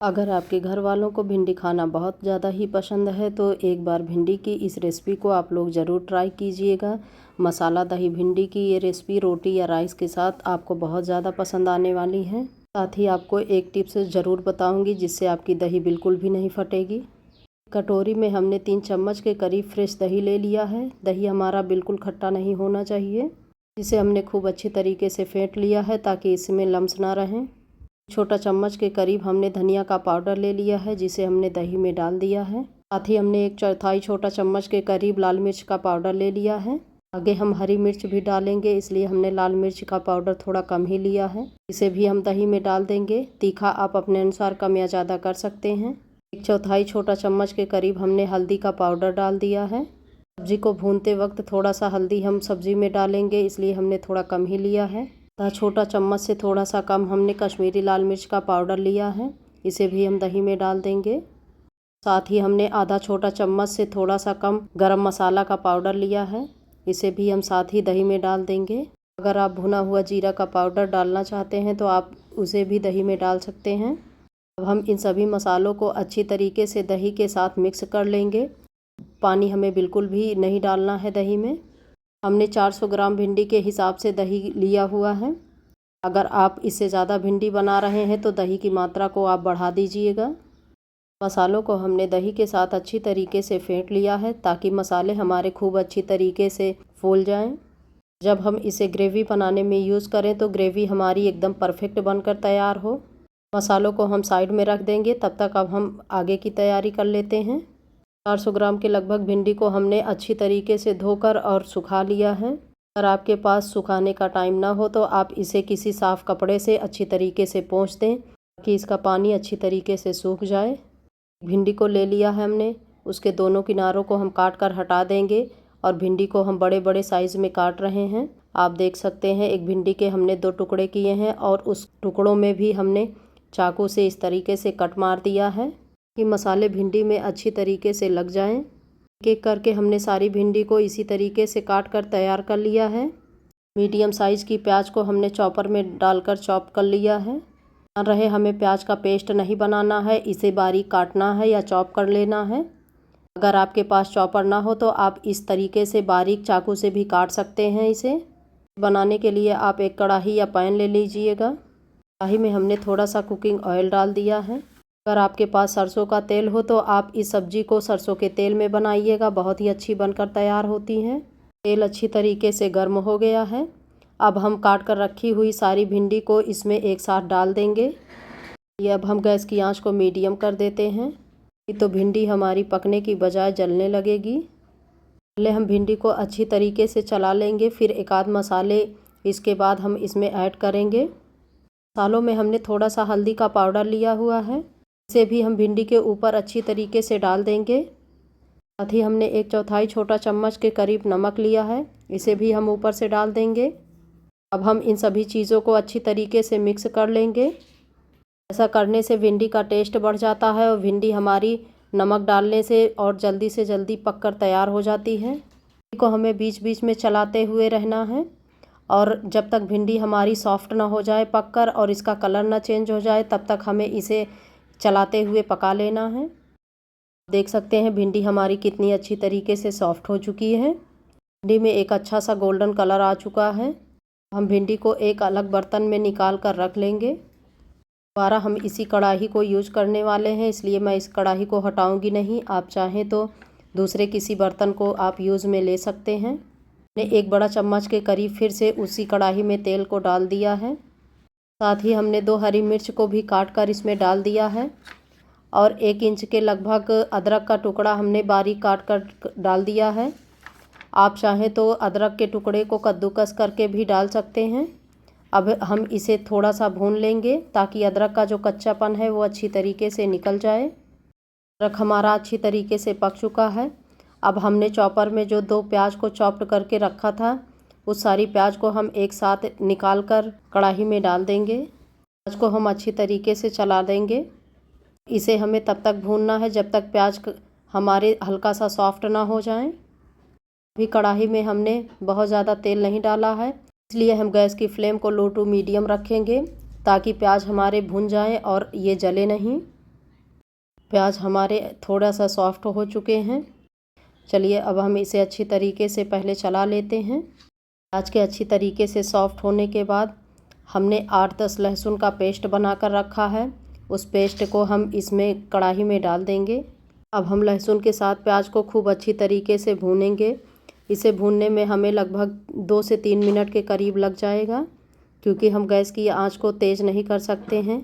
अगर आपके घर वालों को भिंडी खाना बहुत ज़्यादा ही पसंद है तो एक बार भिंडी की इस रेसिपी को आप लोग ज़रूर ट्राई कीजिएगा। मसाला दही भिंडी की ये रेसिपी रोटी या राइस के साथ आपको बहुत ज़्यादा पसंद आने वाली है। साथ ही आपको एक टिप्स ज़रूर बताऊंगी जिससे आपकी दही बिल्कुल भी नहीं फटेगी। कटोरी में हमने 3 चम्मच के करीब फ्रेश दही ले लिया है। दही हमारा बिल्कुल खट्टा नहीं होना चाहिए। जिसे हमने खूब अच्छी तरीके से फेंट लिया है ताकि इसमें लम्स ना रहें। छोटा चम्मच के करीब हमने धनिया का पाउडर ले लिया है जिसे हमने दही में डाल दिया है। साथ ही हमने 1/4 छोटा चम्मच के करीब लाल मिर्च का पाउडर ले लिया है। आगे हम हरी मिर्च भी डालेंगे इसलिए हमने लाल मिर्च का पाउडर थोड़ा कम ही लिया है। इसे भी हम दही में डाल देंगे। तीखा आप अपने अनुसार कम या ज़्यादा कर सकते हैं। 1/4 छोटा चम्मच के करीब हमने हल्दी का पाउडर डाल दिया है। सब्जी को भूनते वक्त थोड़ा सा हल्दी हम सब्जी में डालेंगे इसलिए हमने थोड़ा कम ही लिया है। छोटा चम्मच से थोड़ा सा कम हमने कश्मीरी लाल मिर्च का पाउडर लिया है। इसे भी हम दही में डाल देंगे। साथ ही हमने आधा छोटा चम्मच से थोड़ा सा कम गरम मसाला का पाउडर लिया है। इसे भी हम साथ ही दही में डाल देंगे। अगर आप भुना हुआ जीरा का पाउडर डालना चाहते हैं तो आप उसे भी दही में डाल सकते हैं। अब हम इन सभी मसालों को अच्छी तरीके से दही के साथ मिक्स कर लेंगे। पानी हमें बिल्कुल भी नहीं डालना है दही में। हमने 400 ग्राम भिंडी के हिसाब से दही लिया हुआ है। अगर आप इससे ज़्यादा भिंडी बना रहे हैं तो दही की मात्रा को आप बढ़ा दीजिएगा। मसालों को हमने दही के साथ अच्छी तरीके से फेंट लिया है ताकि मसाले हमारे खूब अच्छी तरीके से फूल जाएं। जब हम इसे ग्रेवी बनाने में यूज़ करें तो ग्रेवी हमारी एकदम परफेक्ट बनकर तैयार हो। मसालों को हम साइड में रख देंगे। तब तक अब हम आगे की तैयारी कर लेते हैं। 400 ग्राम के लगभग भिंडी को हमने अच्छी तरीके से धोकर और सुखा लिया है। अगर आपके पास सुखाने का टाइम ना हो तो आप इसे किसी साफ़ कपड़े से अच्छी तरीके से पोंछ दें ताकि इसका पानी अच्छी तरीके से सूख जाए। भिंडी को ले लिया है हमने। उसके दोनों किनारों को हम काट कर हटा देंगे और भिंडी को हम बड़े बड़े साइज़ में काट रहे हैं। आप देख सकते हैं एक भिंडी के हमने 2 टुकड़े किए हैं और उस टुकड़ों में भी हमने चाकू से इस तरीके से कट मार दिया है कि मसाले भिंडी में अच्छी तरीके से लग जाएं। एक करके हमने सारी भिंडी को इसी तरीके से काट कर तैयार कर लिया है। मीडियम साइज़ की प्याज को हमने चॉपर में डालकर चॉप कर लिया है। ध्यान रहे हमें प्याज का पेस्ट नहीं बनाना है, इसे बारीक काटना है या चॉप कर लेना है। अगर आपके पास चॉपर ना हो तो आप इस तरीके से बारीक चाकू से भी काट सकते हैं। इसे बनाने के लिए आप एक कढ़ाई या पैन ले लीजिएगा। कढ़ाई में हमने थोड़ा सा कुकिंग ऑयल डाल दिया है। अगर आपके पास सरसों का तेल हो तो आप इस सब्ज़ी को सरसों के तेल में बनाइएगा, बहुत ही अच्छी बनकर तैयार होती हैं। तेल अच्छी तरीके से गर्म हो गया है। अब हम काट कर रखी हुई सारी भिंडी को इसमें एक साथ डाल देंगे। ये अब हम गैस की आंच को मीडियम कर देते हैं। तो भिंडी हमारी पकने की बजाय जलने लगेगी। पहले हम भिंडी को अच्छी तरीके से चला लेंगे, फिर एक आध मसाले इसके बाद हम इसमें ऐड करेंगे। मसालों में हमने थोड़ा सा हल्दी का पाउडर लिया हुआ है। इसे भी हम भिंडी के ऊपर अच्छी तरीके से डाल देंगे। साथ ही हमने 1/4 छोटा चम्मच के करीब नमक लिया है। इसे भी हम ऊपर से डाल देंगे। अब हम इन सभी चीज़ों को अच्छी तरीके से मिक्स कर लेंगे। ऐसा करने से भिंडी का टेस्ट बढ़ जाता है और भिंडी हमारी नमक डालने से और जल्दी से जल्दी पककर तैयार हो जाती है। भिंडी को हमें बीच बीच में चलाते हुए रहना है और जब तक भिंडी हमारी सॉफ्ट ना हो जाए पककर और इसका कलर ना चेंज हो जाए तब तक हमें इसे चलाते हुए पका लेना है। देख सकते हैं भिंडी हमारी कितनी अच्छी तरीके से सॉफ्ट हो चुकी है। भिंडी में एक अच्छा सा गोल्डन कलर आ चुका है। हम भिंडी को एक अलग बर्तन में निकाल कर रख लेंगे। दोबारा हम इसी कढ़ाई को यूज करने वाले हैं इसलिए मैं इस कढ़ाई को हटाऊंगी नहीं। आप चाहें तो दूसरे किसी बर्तन को आप यूज़ में ले सकते हैं। मैंने 1 बड़ा चम्मच के करीब फिर से उसी कढ़ाई में तेल को डाल दिया है। साथ ही हमने 2 हरी मिर्च को भी काट कर इसमें डाल दिया है और 1 इंच के लगभग अदरक का टुकड़ा हमने बारीक काट कर डाल दिया है। आप चाहें तो अदरक के टुकड़े को कद्दूकस करके भी डाल सकते हैं। अब हम इसे थोड़ा सा भून लेंगे ताकि अदरक का जो कच्चापन है वो अच्छी तरीके से निकल जाए। अदरक हमारा अच्छी तरीके से पक चुका है। अब हमने चॉपर में जो 2 प्याज को चॉप्ड करके रखा था उस सारी प्याज को हम एक साथ निकाल कर कढ़ाई में डाल देंगे। प्याज को हम अच्छी तरीके से चला देंगे। इसे हमें तब तक भूनना है जब तक प्याज हमारे हल्का सा सॉफ्ट ना हो जाएं। अभी कढ़ाई में हमने बहुत ज़्यादा तेल नहीं डाला है इसलिए हम गैस की फ्लेम को लो टू मीडियम रखेंगे ताकि प्याज हमारे भुन जाएं और ये जले नहीं। प्याज हमारे थोड़ा सा सॉफ्ट हो चुके हैं। चलिए अब हम इसे अच्छी तरीके से पहले चला लेते हैं। प्याज के अच्छी तरीके से सॉफ्ट होने के बाद हमने 8-10 लहसुन का पेस्ट बनाकर रखा है, उस पेस्ट को हम इसमें कढ़ाई में डाल देंगे। अब हम लहसुन के साथ प्याज को खूब अच्छी तरीके से भूनेंगे। इसे भूनने में हमें लगभग 2 से 3 मिनट के करीब लग जाएगा, क्योंकि हम गैस की आंच को तेज़ नहीं कर सकते हैं।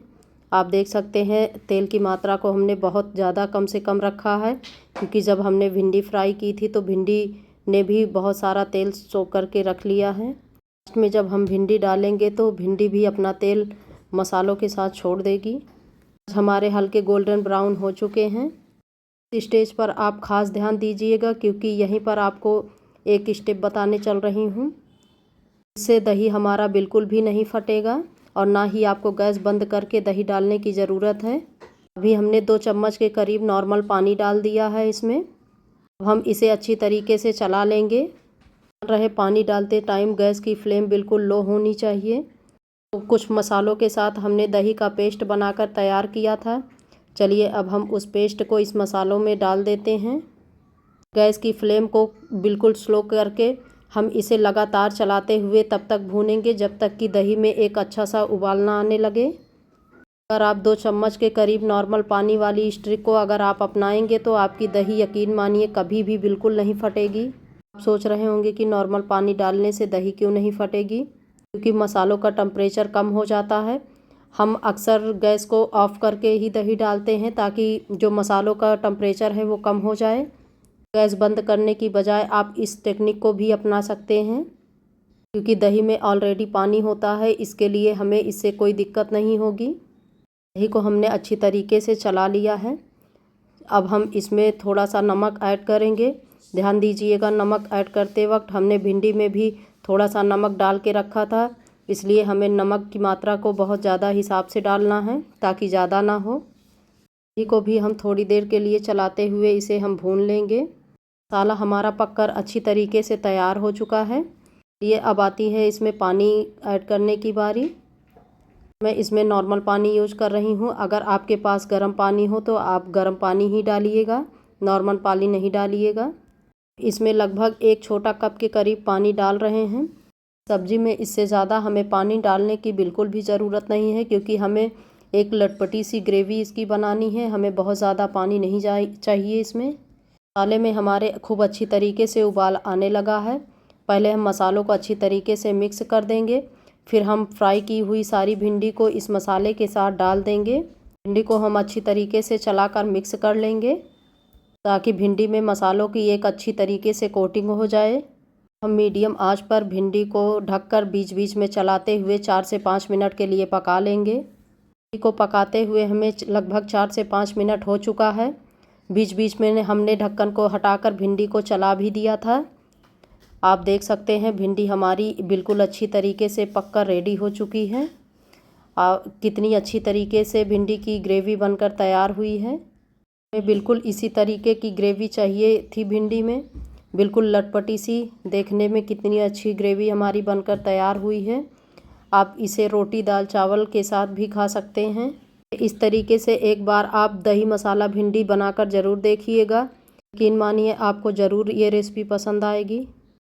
आप देख सकते हैं तेल की मात्रा को हमने बहुत ज़्यादा कम से कम रखा है, क्योंकि जब हमने भिंडी फ्राई की थी तो भिंडी ने भी बहुत सारा तेल सोख करके रख लिया है। लास्ट में जब हम भिंडी डालेंगे तो भिंडी भी अपना तेल मसालों के साथ छोड़ देगी। हमारे हल्के गोल्डन ब्राउन हो चुके हैं। इस स्टेज पर आप ख़ास ध्यान दीजिएगा, क्योंकि यहीं पर आपको एक स्टेप बताने चल रही हूँ। इससे दही हमारा बिल्कुल भी नहीं फटेगा और ना ही आपको गैस बंद करके दही डालने की ज़रूरत है। अभी हमने 2 चम्मच के करीब नॉर्मल पानी डाल दिया है इसमें। अब हम इसे अच्छी तरीके से चला लेंगे। पानी डालते टाइम गैस की फ्लेम बिल्कुल लो होनी चाहिए। तो कुछ मसालों के साथ हमने दही का पेस्ट बनाकर तैयार किया था। चलिए अब हम उस पेस्ट को इस मसालों में डाल देते हैं। गैस की फ्लेम को बिल्कुल स्लो करके हम इसे लगातार चलाते हुए तब तक भूनेंगे जब तक कि दही में एक अच्छा सा उबाल ना आने लगे। अगर आप 2 चम्मच के करीब नॉर्मल पानी वाली इस ट्रिक को अगर आप अपनाएंगे तो आपकी दही यकीन मानिए कभी भी बिल्कुल नहीं फटेगी। आप सोच रहे होंगे कि नॉर्मल पानी डालने से दही क्यों नहीं फटेगी, क्योंकि मसालों का टेम्परेचर कम हो जाता है। हम अक्सर गैस को ऑफ़ करके ही दही डालते हैं ताकि जो मसालों का टेम्परेचर है वो कम हो जाए। गैस बंद करने की बजाय आप इस टेक्निक को भी अपना सकते हैं, क्योंकि दही में ऑलरेडी पानी होता है, इसके लिए हमें इससे कोई दिक्कत नहीं होगी। दही को हमने अच्छी तरीके से चला लिया है। अब हम इसमें थोड़ा सा नमक ऐड करेंगे। ध्यान दीजिएगा, नमक ऐड करते वक्त हमने भिंडी में भी थोड़ा सा नमक डाल के रखा था, इसलिए हमें नमक की मात्रा को बहुत ज़्यादा हिसाब से डालना है ताकि ज़्यादा ना हो। दही को भी हम थोड़ी देर के लिए चलाते हुए इसे हम भून लेंगे। मसाला हमारा पककर अच्छी तरीके से तैयार हो चुका है। ये अब आती है इसमें पानी ऐड करने की बारी। मैं इसमें नॉर्मल पानी यूज कर रही हूँ। अगर आपके पास गर्म पानी हो तो आप गर्म पानी ही डालिएगा, नॉर्मल पानी नहीं डालिएगा। इसमें लगभग 1 छोटा कप के करीब पानी डाल रहे हैं। सब्जी में इससे ज़्यादा हमें पानी डालने की बिल्कुल भी ज़रूरत नहीं है, क्योंकि हमें एक लटपटी सी ग्रेवी इसकी बनानी है। हमें बहुत ज़्यादा पानी नहीं चाहिए इसमें। मसाले में हमारे खूब अच्छी तरीके से उबाल आने लगा है। पहले हम मसालों को अच्छी तरीके से मिक्स कर देंगे, फिर हम फ्राई की हुई सारी भिंडी को इस मसाले के साथ डाल देंगे। भिंडी को हम अच्छी तरीके से चलाकर मिक्स कर लेंगे ताकि भिंडी में मसालों की एक अच्छी तरीके से कोटिंग हो जाए। हम मीडियम आंच पर भिंडी को ढककर बीच बीच में चलाते हुए 4 से 5 मिनट के लिए पका लेंगे। भिंडी को पकाते हुए हमें लगभग 4 से 5 मिनट हो चुका है। बीच बीच में हमने ढक्कन को हटाकर भिंडी को चला भी दिया था। आप देख सकते हैं भिंडी हमारी बिल्कुल अच्छी तरीके से पककर रेडी हो चुकी है। कितनी अच्छी तरीके से भिंडी की ग्रेवी बनकर तैयार हुई है। हमें बिल्कुल इसी तरीके की ग्रेवी चाहिए थी भिंडी में, बिल्कुल लटपटी सी। देखने में कितनी अच्छी ग्रेवी हमारी बनकर तैयार हुई है। आप इसे रोटी दाल चावल के साथ भी खा सकते हैं। इस तरीके से एक बार आप दही मसाला भिंडी बनाकर ज़रूर देखिएगा। यकीन मानिए आपको ज़रूर ये रेसिपी पसंद आएगी।